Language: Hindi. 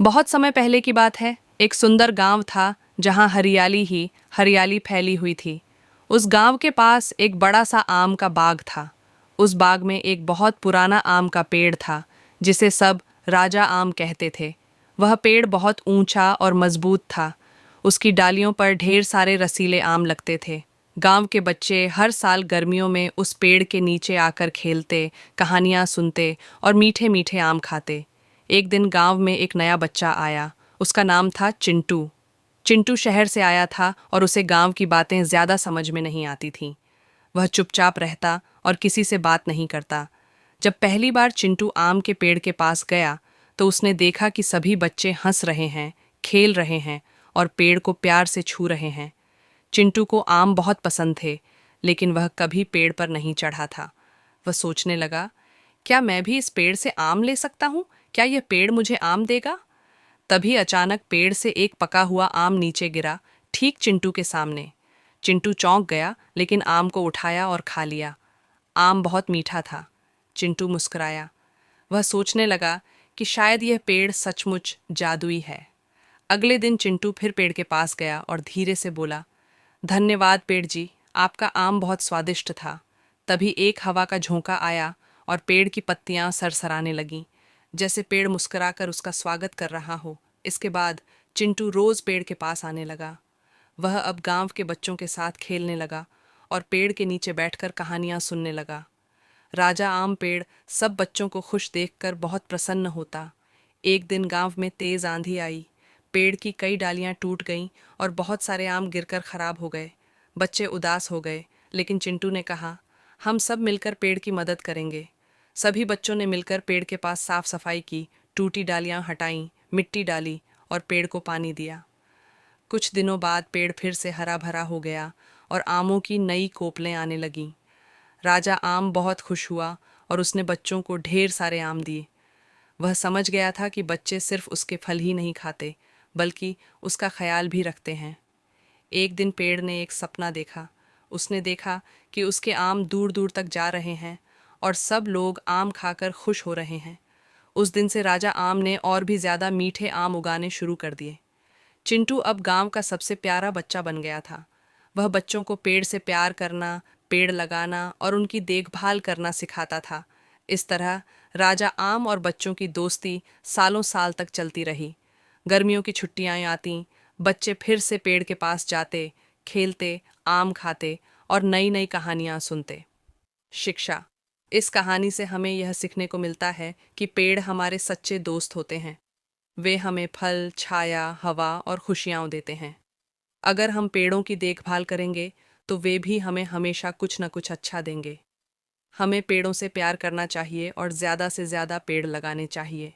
बहुत समय पहले की बात है। एक सुंदर गांव था जहां हरियाली ही हरियाली फैली हुई थी। उस गांव के पास एक बड़ा सा आम का बाग था। उस बाग में एक बहुत पुराना आम का पेड़ था जिसे सब राजा आम कहते थे। वह पेड़ बहुत ऊंचा और मजबूत था। उसकी डालियों पर ढेर सारे रसीले आम लगते थे। गांव के बच्चे हर साल गर्मियों में उस पेड़ के नीचे आकर खेलते, कहानियां सुनते और मीठे मीठे आम खाते। एक दिन गांव में एक नया बच्चा आया। उसका नाम था चिंटू। चिंटू शहर से आया था और उसे गांव की बातें ज्यादा समझ में नहीं आती थीं। वह चुपचाप रहता और किसी से बात नहीं करता। जब पहली बार चिंटू आम के पेड़ के पास गया तो उसने देखा कि सभी बच्चे हंस रहे हैं, खेल रहे हैं और पेड़ को प्यार से छू रहे हैं। चिंटू को आम बहुत पसंद थे, लेकिन वह कभी पेड़ पर नहीं चढ़ा था। वह सोचने लगा, क्या मैं भी इस पेड़ से आम ले सकता हूँ? क्या यह पेड़ मुझे आम देगा? तभी अचानक पेड़ से एक पका हुआ आम नीचे गिरा, ठीक चिंटू के सामने। चिंटू चौंक गया, लेकिन आम को उठाया और खा लिया। आम बहुत मीठा था। चिंटू मुस्कुराया। वह सोचने लगा कि शायद यह पेड़ सचमुच जादुई है। अगले दिन चिंटू फिर पेड़ के पास गया और धीरे से बोला, धन्यवाद पेड़ जी, आपका आम बहुत स्वादिष्ट था। तभी एक हवा का झोंका आया और पेड़ की पत्तियां सरसराने लगीं, जैसे पेड़ मुस्कुराकर उसका स्वागत कर रहा हो। इसके बाद चिंटू रोज पेड़ के पास आने लगा। वह अब गांव के बच्चों के साथ खेलने लगा और पेड़ के नीचे बैठकर कहानियां सुनने लगा। राजा आम पेड़ सब बच्चों को खुश देखकर बहुत प्रसन्न होता। एक दिन गांव में तेज आंधी आई। पेड़ की कई डालियां टूट गईं और बहुत सारे आम गिरकर खराब हो गए। बच्चे उदास हो गए, लेकिन चिंटू ने कहा, हम सब मिलकर पेड़ की मदद करेंगे। सभी बच्चों ने मिलकर पेड़ के पास साफ सफाई की, टूटी डालियां हटाईं, मिट्टी डाली और पेड़ को पानी दिया। कुछ दिनों बाद पेड़ फिर से हरा भरा हो गया और आमों की नई कोपलें आने लगीं। राजा आम बहुत खुश हुआ और उसने बच्चों को ढेर सारे आम दिए। वह समझ गया था कि बच्चे सिर्फ उसके फल ही नहीं खाते, बल्कि उसका ख्याल भी रखते हैं। एक दिन पेड़ ने एक सपना देखा। उसने देखा कि उसके आम दूर दूर तक जा रहे हैं और सब लोग आम खाकर खुश हो रहे हैं। उस दिन से राजा आम ने और भी ज्यादा मीठे आम उगाने शुरू कर दिए। चिंटू अब गांव का सबसे प्यारा बच्चा बन गया था। वह बच्चों को पेड़ से प्यार करना, पेड़ लगाना और उनकी देखभाल करना सिखाता था। इस तरह राजा आम और बच्चों की दोस्ती सालों साल तक चलती रही। गर्मियों की छुट्टियां आतीं, बच्चे फिर से पेड़ के पास जाते, खेलते, आम खाते और नई नई कहानियां सुनते। शिक्षा। इस कहानी से हमें यह सीखने को मिलता है कि पेड़ हमारे सच्चे दोस्त होते हैं। वे हमें फल, छाया, हवा और खुशियां देते हैं। अगर हम पेड़ों की देखभाल करेंगे तो वे भी हमें हमेशा कुछ न कुछ अच्छा देंगे। हमें पेड़ों से प्यार करना चाहिए और ज़्यादा से ज़्यादा पेड़ लगाने चाहिए।